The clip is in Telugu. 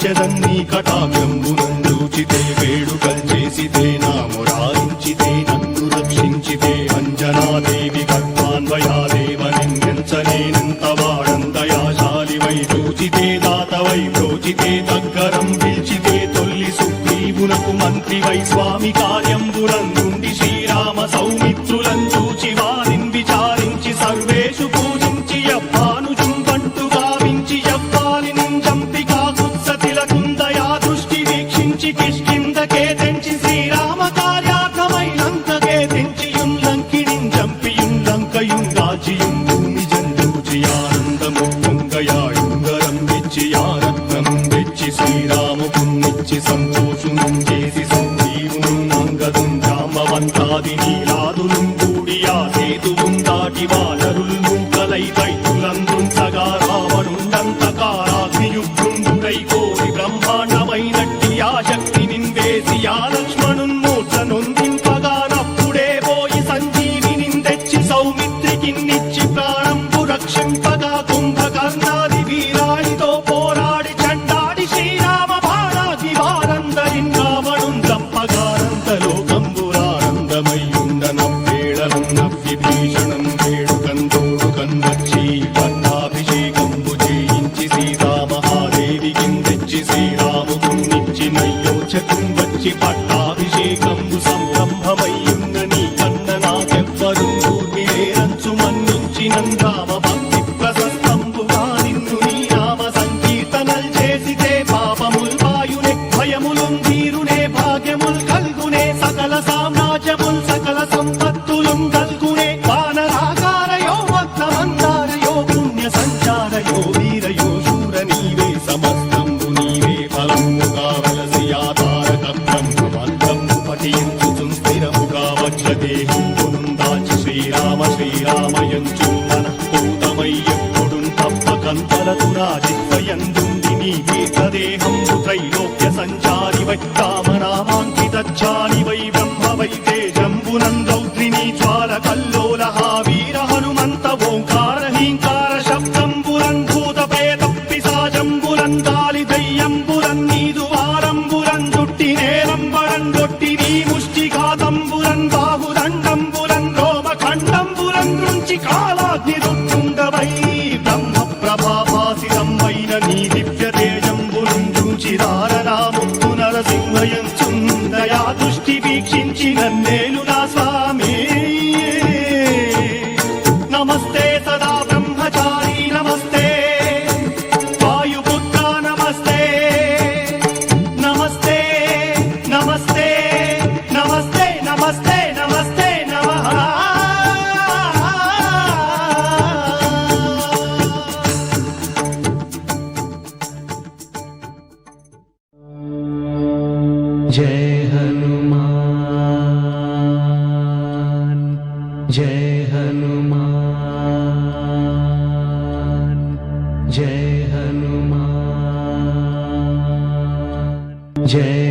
కొలిచెదన్నీ కటాక్షంబునందూచితే వేడుకల్ చేసితే నా మొరాయించితే నన్ను రక్షించితే అంజనాదేవి గర్భాన్వయాదేవనిందించనేనంత వాడందయాశాలివై చూచితే దాతవై ప్రోచితే దగ్గరం పిలిచితే తొల్లి సుగ్రీవునకు మంత్రివై స్వామి కార్యంబులందుండి శ్రీరామ సౌమిత్రులను చూచి వారిని విచారించి సర్వేషు పూజించి యవ్వాను జుంబంటు గావించి యవ్వాలిని చంపి కాకుత్సతిలకుందయా దృష్టి వీక్షించి కిష్కిందకే తెంచి శ్రీరామ కార్యార్థమైనంతకే తెంచియుంలంకిణిం చంపియుంలంకయుంగాచియుం భూమి జందూచి ఆనందము పొంగయాయుంగరం వెచ్చి ఆరత్నం వెచ్చి శ్రీరాముకున్నిచ్చి సంతోషునం చేసి సుగ్రీవును అంగదుం జాంబవంతాది నీలాదులు కూడియా సేతువుం దాటి వానరులు మూకలై దైత్యులందుంచగా రావణుండంతకారాగ్నియుగ్రుండుడై కోరి బ్రహ్మాండమైనట్టి ఆ శక్తి నిందేసి ఆ లక్ష్మణున్మూర్ఛ నొందింపగా నప్పుడే పోయి సంజీవిని తెచ్చి సౌమిత్రికిన్నిచ్చి ప్రాణంబు రక్షింపగా కుంభకర్ణాది వీరాడితో పోరాడి చండాడి శ్రీరామ బాణాది వారందరిన్ రావణుం చంపగానంతలోకంబురానందమయ్యుండనవ్వేళనం నవ్విభీషణం వేడుకందోడుకన్ వచ్చి పట్టాభిషేకంబు చేయించి సీతామహాదేవికిం తెచ్చి శ్రీరాముకున్నిచ్చి నయ్యోచకం వచ్చి పట్టాభిషేకంబు సంరంభమయ్యున్న నీ కన్న నాకెవ్వరు ఊర్మిలేరంచు మన్నించినం రామ భక్తి ప్రశస్తంబుగా నిన్ను నీ నామ సంకీర్తనల్ చేసితే పాపముల్ వాయునే భయములుం తీరునే భాగ్యముల్ కల్గునే సకల సామ్రాజ్యముల్ సకల సంపత్తులుం కల్గునే వానరాకారయో భక్తమందారయో పుణ్య సంచారయో వీరయో శూర నీవే సమస్తంబు నీవే ఫలముగా వలసి ఆధారక బ్రహ్మమంత్రము పఠించుచుం స్థిరముగా వజ్రదేహంబునుం దాచి శ్రీరామ శ్రీరామయంచు మనఃపూతమయ్యెప్పుడుం తప్పకంతలతురాజిత్వయందుండి నీ దీర్ఘదేహంబు త్రైలోక్య సంచారి వై రామనామాంకితచ్చాని వై బ్రహ్మ వై తేజంబునందౌద్రిని జ్వాల కల్లోలహ వీర హనుమంత ఓంకార హీంకార శబ్దంబురన్ భూత ప్రేత పిశాచంబురన్ గాలి దయ్యంబురన్ నీదు వారంబురన్ దుట్టి నేరంబరన్ గొట్టి నీ ముష్టిఘాతంబురన్ బాహుదండంబురన్ రోమఖండంబురన్ నుంచి కాలాగ్ని రుత్తుండవై బ్రహ్మ ప్రభాభాసితమైన నీ దివ్య తేజంబురం చూచిరారరాముత్తు నరసింహయంచుందయా దృష్టి వీక్షించి నన్నేలు నా స్వామి నమస్తే సదా బ్రహ్మచారి నమస్తే వాయుపుత్ర నమస్తే నమస్తే నమస్తే నమస్తే నమస్తే నమస్తే నమః जय हनुमान जय हनुमान जय हनुमान जय